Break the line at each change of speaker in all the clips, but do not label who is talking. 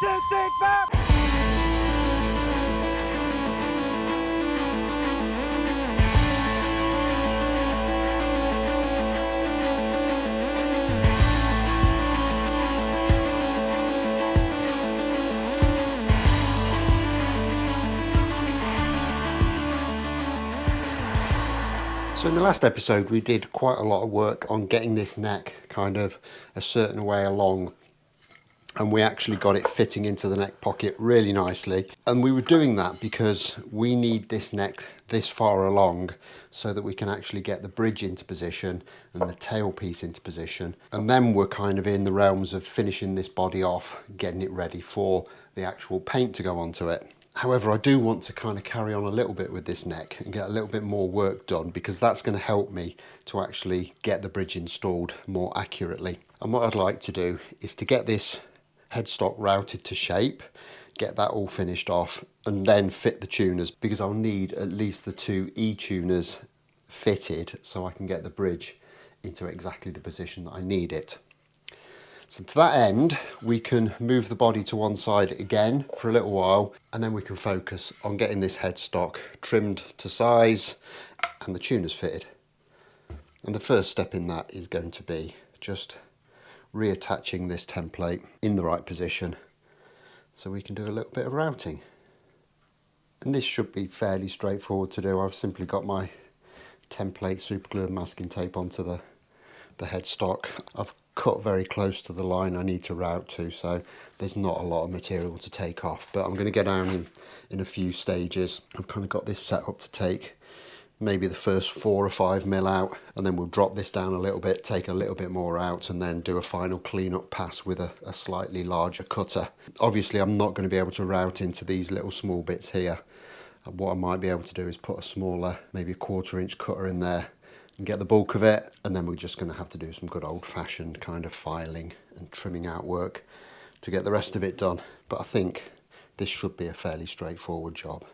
2, 3, 4.
So in the last episode we did quite a lot of work on getting this neck kind of a certain way along, and we actually got it fitting into the neck pocket really nicely. And we were doing that because we need this neck this far along so that we can actually get the bridge into position and the tailpiece into position, and then we're kind of in the realms of finishing this body off, getting it ready for the actual paint to go onto it. However, I do want to kind of carry on a little bit with this neck and get a little bit more work done, because that's going to help me to actually get the bridge installed more accurately. And what I'd like to do is to get this headstock routed to shape, get that all finished off, and then fit the tuners, because I'll need at least the 2 E-tuners fitted so I can get the bridge into exactly the position that I need it. So to that end, we can move the body to one side again for a little while, and then we can focus on getting this headstock trimmed to size and the tuners fitted. And the first step in that is going to be just reattaching this template in the right position so we can do a little bit of routing. And this should be fairly straightforward to do. I've simply got my template superglued masking tape onto the headstock. I've cut very close to the line I need to route to, so there's not a lot of material to take off, but I'm going to go down in a few stages. I've kind of got this set up to take maybe the first 4 or 5 mil out, and then we'll drop this down a little bit, take a little bit more out, and then do a final clean up pass with a slightly larger cutter. Obviously I'm not going to be able to route into these little small bits here. What I might be able to do is put a smaller, maybe a 1/4 inch cutter in there and get the bulk of it, and then we're just going to have to do some good old-fashioned kind of filing and trimming out work to get the rest of it done. But I think this should be a fairly straightforward job.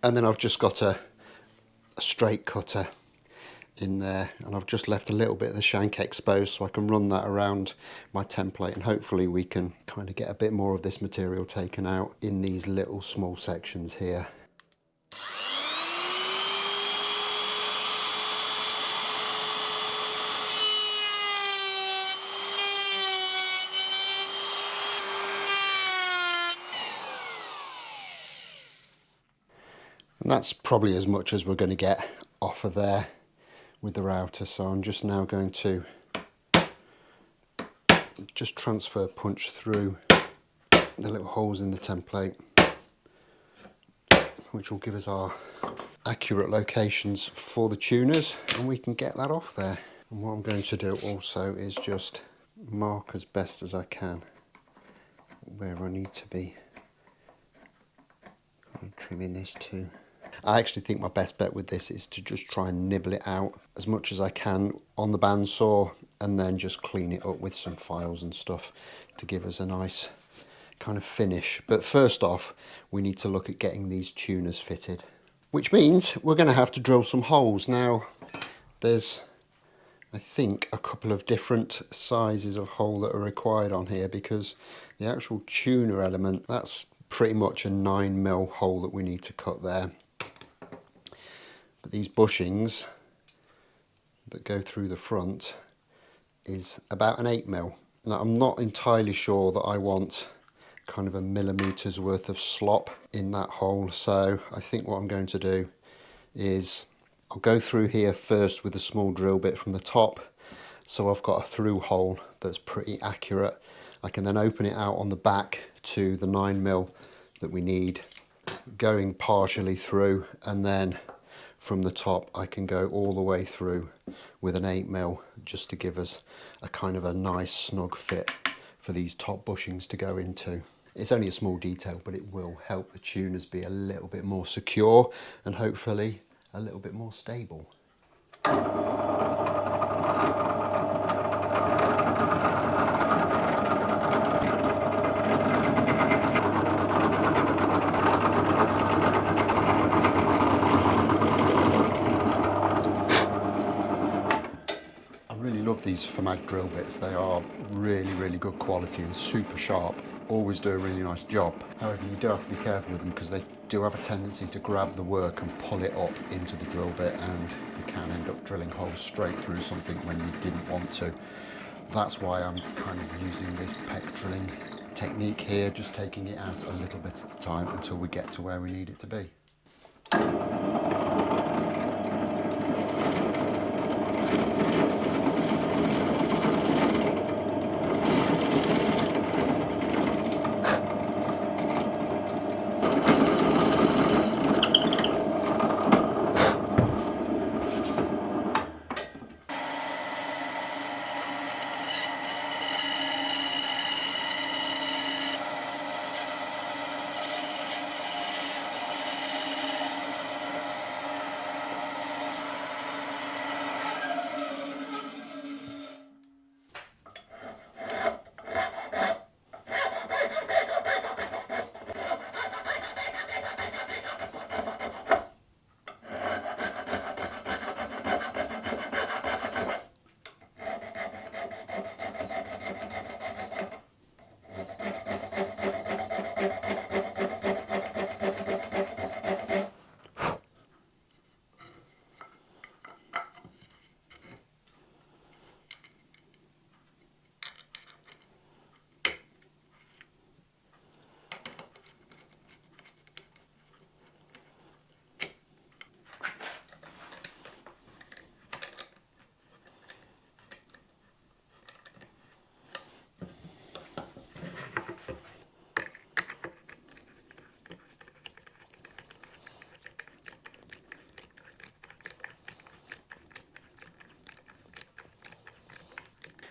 And then I've just got a straight cutter in there, and I've just left a little bit of the shank exposed so I can run that around my template, and hopefully we can kind of get a bit more of this material taken out in these little small sections here. And that's probably as much as we're going to get off of there with the router. So I'm just now going to just transfer punch through the little holes in the template, which will give us our accurate locations for the tuners, and we can get that off there. And what I'm going to do also is just mark as best as I can where I need to be trimming this too. I actually think my best bet with this is to just try and nibble it out as much as I can on the bandsaw, and then just clean it up with some files and stuff to give us a nice kind of finish. But first off, we need to look at getting these tuners fitted, which means we're going to have to drill some holes. Now, there's, I think, a couple of different sizes of hole that are required on here, because the actual tuner element, that's pretty much a 9mm hole that we need to cut there. But these bushings that go through the front is about an 8mm. Now, I'm not entirely sure that I want kind of a millimetre's worth of slop in that hole, so I think what I'm going to do is I'll go through here first with a small drill bit from the top, so I've got a through hole that's pretty accurate. I can then open it out on the back to the 9mm that we need, going partially through, and then from the top I can go all the way through with an 8mm, just to give us a kind of a nice snug fit for these top bushings to go into. It's only a small detail, but it will help the tuners be a little bit more secure and hopefully a little bit more stable. Love these Famag drill bits. They are really good quality and super sharp. Always do a really nice job. However, you do have to be careful with them because they do have a tendency to grab the work and pull it up into the drill bit, and you can end up drilling holes straight through something when you didn't want to. That's why I'm kind of using this peck drilling technique here, just taking it out a little bit at a time until we get to where we need it to be.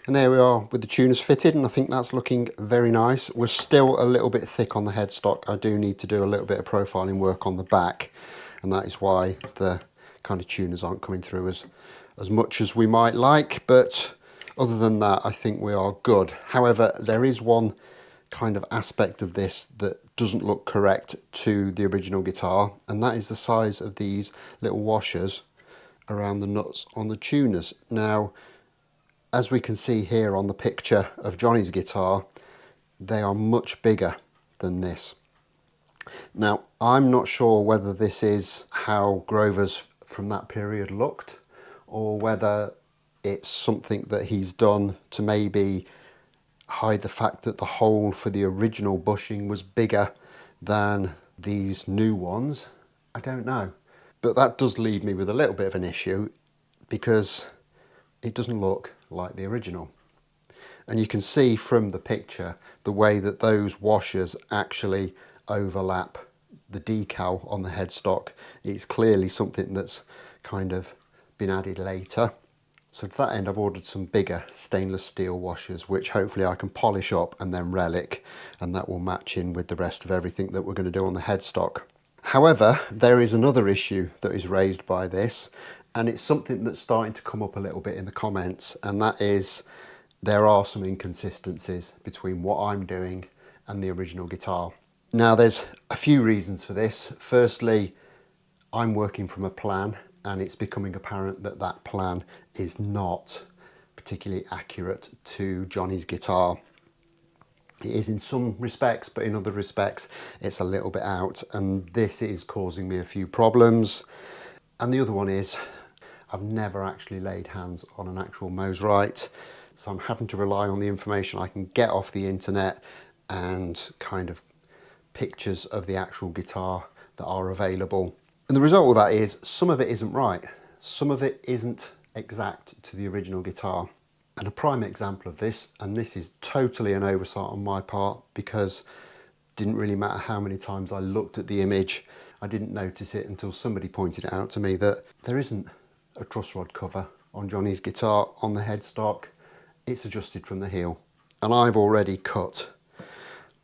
And there we are with the tuners fitted, and I think that's looking very nice. We're still a little bit thick on the headstock. I do need to do a little bit of profiling work on the back, and that is why the kind of tuners aren't coming through as much as we might like. But other than that, I think we are good. However, there is one kind of aspect of this that doesn't look correct to the original guitar, and that is the size of these little washers around the nuts on the tuners. Now, as we can see here on the picture of Johnny's guitar, they are much bigger than this. Now, I'm not sure whether this is how Grover's from that period looked, or whether it's something that he's done to maybe hide the fact that the hole for the original bushing was bigger than these new ones. I don't know. But that does leave me with a little bit of an issue, because it doesn't look like the original. And you can see from the picture the way that those washers actually overlap the decal on the headstock. It's clearly something that's kind of been added later. So to that end, I've ordered some bigger stainless steel washers, which hopefully I can polish up and then relic, and that will match in with the rest of everything that we're going to do on the headstock. However, there is another issue that is raised by this, and it's something that's starting to come up a little bit in the comments, and that is there are some inconsistencies between what I'm doing and the original guitar. Now, there's a few reasons for this. Firstly, I'm working from a plan, and it's becoming apparent that that plan is not particularly accurate to Johnny's guitar. It is in some respects, but in other respects it's a little bit out, and this is causing me a few problems. And the other one is I've never actually laid hands on an actual Mosrite, so I'm having to rely on the information I can get off the internet and kind of pictures of the actual guitar that are available. And the result of that is some of it isn't right. Some of it isn't exact to the original guitar. And a prime example of this, and this is totally an oversight on my part, because it didn't really matter how many times I looked at the image, I didn't notice it until somebody pointed it out to me, that there isn't a truss rod cover on Johnny's guitar on the headstock. It's adjusted from the heel, and I've already cut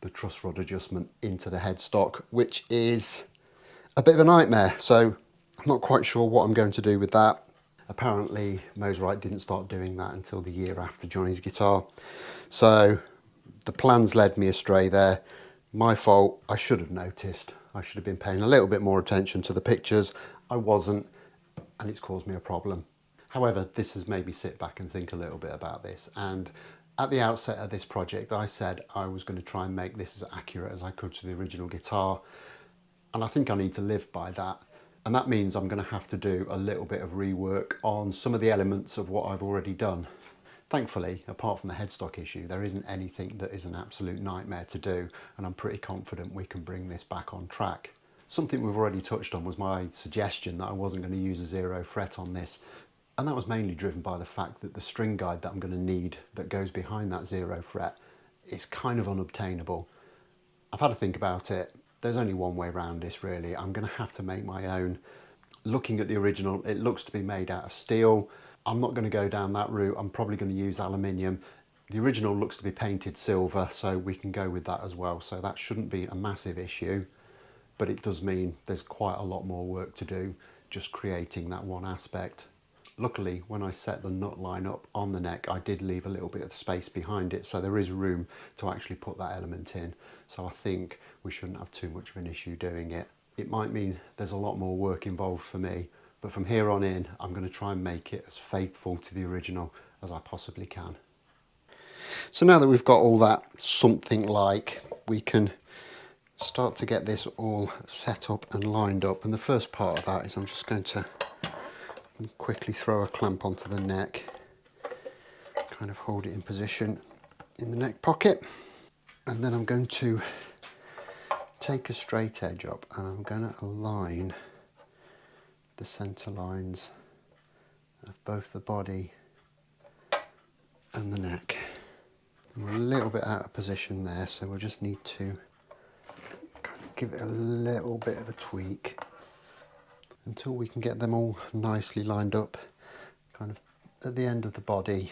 the truss rod adjustment into the headstock, which is a bit of a nightmare. So I'm not quite sure what I'm going to do with that. Apparently Mosrite didn't start doing that until the year after Johnny's guitar. So the plans led me astray there. My fault. I should have noticed. I should have been paying a little bit more attention to the pictures. I wasn't, and it's caused me a problem. However, this has made me sit back and think a little bit about this. And at the outset of this project, I said I was going to try and make this as accurate as I could to the original guitar. And I think I need to live by that. And that means I'm going to have to do a little bit of rework on some of the elements of what I've already done. Thankfully, apart from the headstock issue, there isn't anything that is an absolute nightmare to do, and I'm pretty confident we can bring this back on track. Something we've already touched on was my suggestion that I wasn't going to use a 0 fret on this, and that was mainly driven by the fact that the string guide that I'm going to need that goes behind that 0 fret is kind of unobtainable. I've had to think about it. There's only one way around this really. I'm going to have to make my own. Looking at the original, it looks to be made out of steel. I'm not going to go down that route. I'm probably going to use aluminium. The original looks to be painted silver, so we can go with that as well. So that shouldn't be a massive issue, but it does mean there's quite a lot more work to do just creating that one aspect. Luckily, when I set the nut line up on the neck, I did leave a little bit of space behind it, so there is room to actually put that element in. So I think we shouldn't have too much of an issue doing it. It might mean there's a lot more work involved for me, but from here on in, I'm going to try and make it as faithful to the original as I possibly can. So now that we've got all that something like, we can start to get this all set up and lined up. And the first part of that is I'm just going to quickly throw a clamp onto the neck, kind of hold it in position in the neck pocket, and then I'm going to take a straight edge up and I'm going to align the centre lines of both the body and the neck. We're a little bit out of position there, so we'll just need to kind of give it a little bit of a tweak until we can get them all nicely lined up, kind of at the end of the body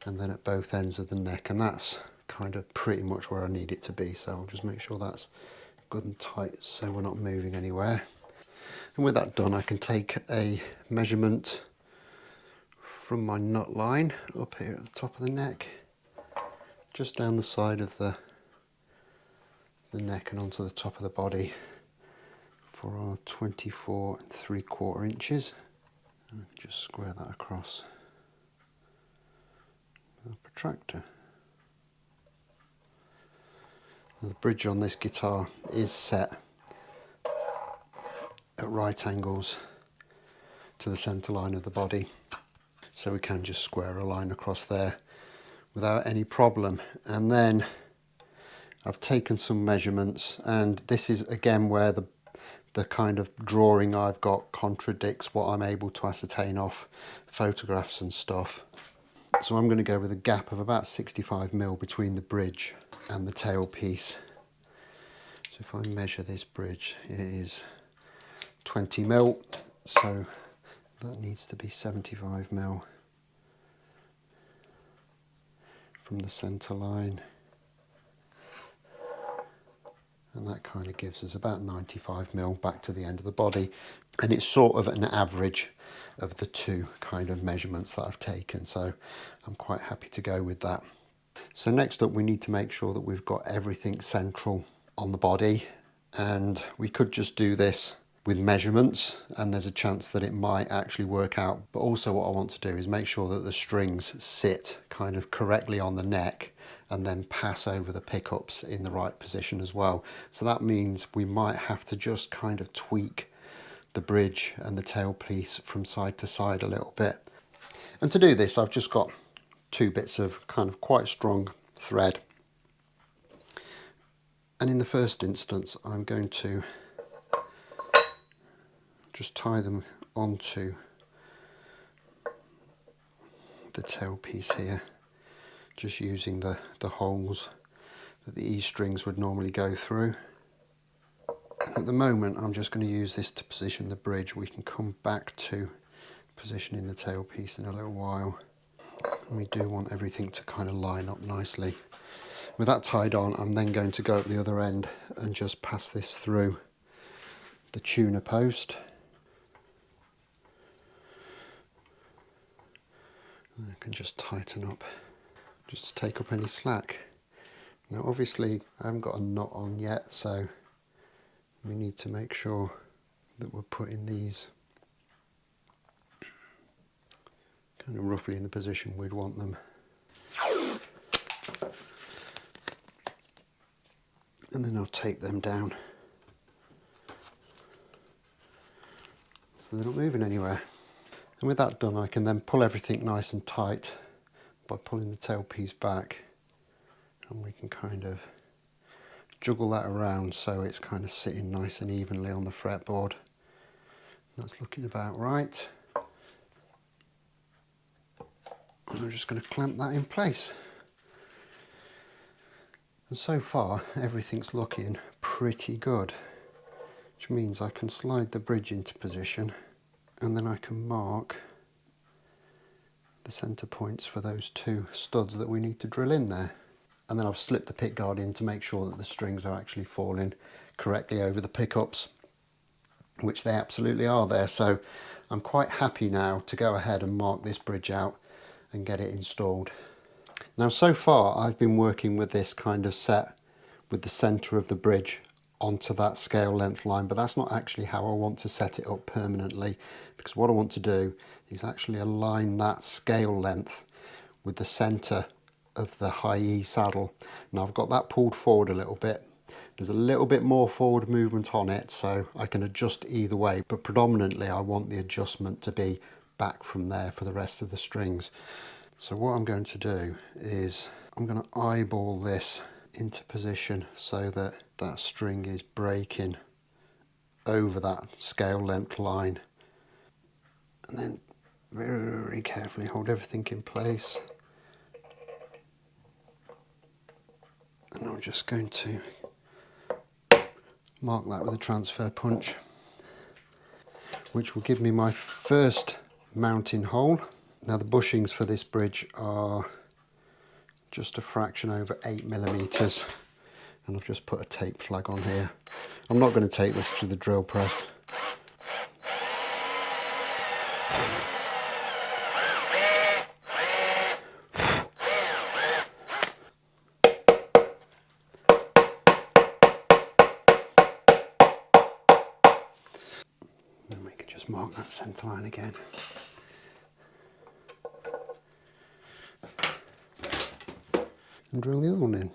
and then at both ends of the neck, and that's kind of pretty much where I need it to be. So I'll just make sure that's good and tight so we're not moving anywhere. And with that done, I can take a measurement from my nut line up here at the top of the neck, just down the side of the neck and onto the top of the body for our 24 3/4 inches. And just square that across with a protractor. The bridge on this guitar is set at right angles to the centre line of the body, so we can just square a line across there without any problem. And then I've taken some measurements, and this is again where the kind of drawing I've got contradicts what I'm able to ascertain off photographs and stuff. So I'm going to go with a gap of about 65mm between the bridge and the tailpiece. So if I measure this bridge, it is 20mm, so that needs to be 75mm from the centre line, and that kind of gives us about 95mm back to the end of the body, and it's sort of an average of the two kind of measurements that I've taken, so I'm quite happy to go with that. So next up, we need to make sure that we've got everything central on the body, and we could just do this with measurements and there's a chance that it might actually work out, but also what I want to do is make sure that the strings sit kind of correctly on the neck and then pass over the pickups in the right position as well. So that means we might have to just kind of tweak the bridge and the tailpiece from side to side a little bit. And to do this, I've just got two bits of kind of quite strong thread, and in the first instance I'm going to just tie them onto the tailpiece here, just using the holes that the E strings would normally go through. And at the moment I'm just going to use this to position the bridge. We can come back to positioning the tailpiece in a little while. And we do want everything to kind of line up nicely. With that tied on, I'm then going to go at the other end and just pass this through the tuner post. I can just tighten up, just to take up any slack. Now obviously I haven't got a knot on yet, so we need to make sure that we're putting these kind of roughly in the position we'd want them. And then I'll tape them down so they're not moving anywhere. And with that done, I can then pull everything nice and tight by pulling the tailpiece back, and we can kind of juggle that around so it's kind of sitting nice and evenly on the fretboard. That's looking about right. And I'm just going to clamp that in place. And so far everything's looking pretty good, which means I can slide the bridge into position, and then I can mark the centre points for those two studs that we need to drill in there. And then I've slipped the pick guard in to make sure that the strings are actually falling correctly over the pickups, which they absolutely are there. So I'm quite happy now to go ahead and mark this bridge out and get it installed. Now so far I've been working with this kind of set with the centre of the bridge onto that scale length line, but that's not actually how I want to set it up permanently, because what I want to do is actually align that scale length with the centre of the high E saddle. Now I've got that pulled forward a little bit. There's a little bit more forward movement on it, so I can adjust either way, but predominantly I want the adjustment to be back from there for the rest of the strings. So what I'm going to do is I'm going to eyeball this into position so that that string is breaking over that scale length line, and then very, very carefully hold everything in place. And I'm just going to mark that with a transfer punch, which will give me my first mounting hole. Now the bushings for this bridge are just a fraction over 8mm, and I've just put a tape flag on here. I'm not going to take this to the drill press. And we can just mark that centre line again. And drill the other one in.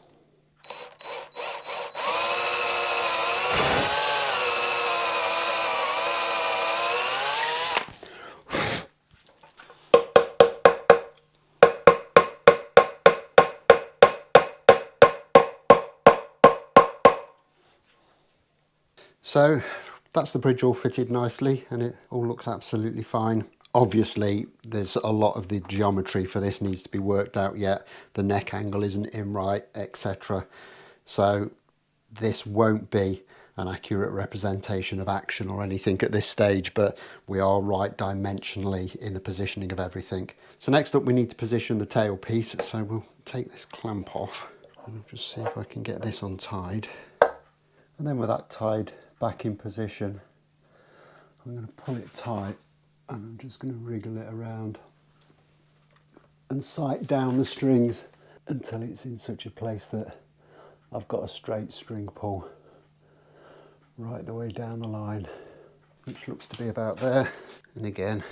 So that's the bridge all fitted nicely, and it all looks absolutely fine. Obviously there's a lot of the geometry for this needs to be worked out yet. The neck angle isn't in right, etc. So this won't be an accurate representation of action or anything at this stage, but we are right dimensionally in the positioning of everything. So next up we need to position the tailpiece, so we'll take this clamp off and I'll just see if I can get this untied. And then with that tied back in position, I'm going to pull it tight, and I'm just going to wriggle it around and sight down the strings until it's in such a place that I've got a straight string pull right the way down the line, which looks to be about there. And again,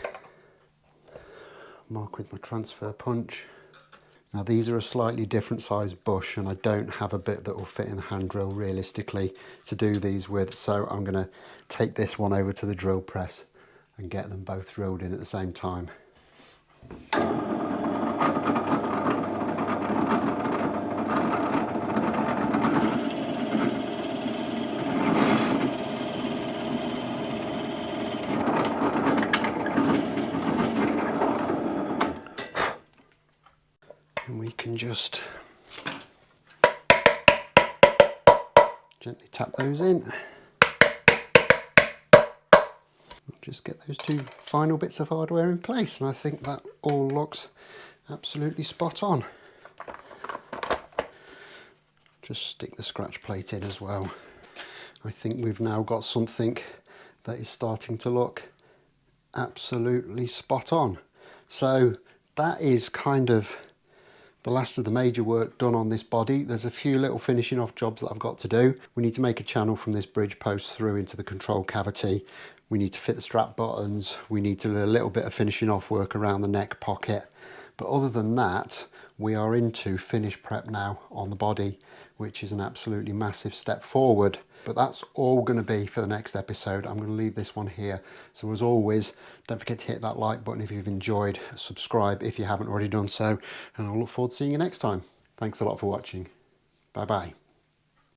mark with my transfer punch. Now these are a slightly different size bush, and I don't have a bit that will fit in the hand drill realistically to do these with, so I'm going to take this one over to the drill press and get them both drilled in at the same time. And we can just gently tap those in. Just get those two final bits of hardware in place, and I think that all looks absolutely spot on. Just stick the scratch plate in as well. I think we've now got something that is starting to look absolutely spot on. So that is kind of the last of the major work done on this body. There's a few little finishing off jobs that I've got to do. We need to make a channel from this bridge post through into the control cavity. We need to fit the strap buttons. We need to do a little bit of finishing off work around the neck pocket. But other than that, we are into finish prep now on the body, which is an absolutely massive step forward. But that's all going to be for the next episode. I'm going to leave this one here. So as always, don't forget to hit that like button if you've enjoyed, subscribe if you haven't already done so, and I'll look forward to seeing you next time. Thanks a lot for watching. Bye bye.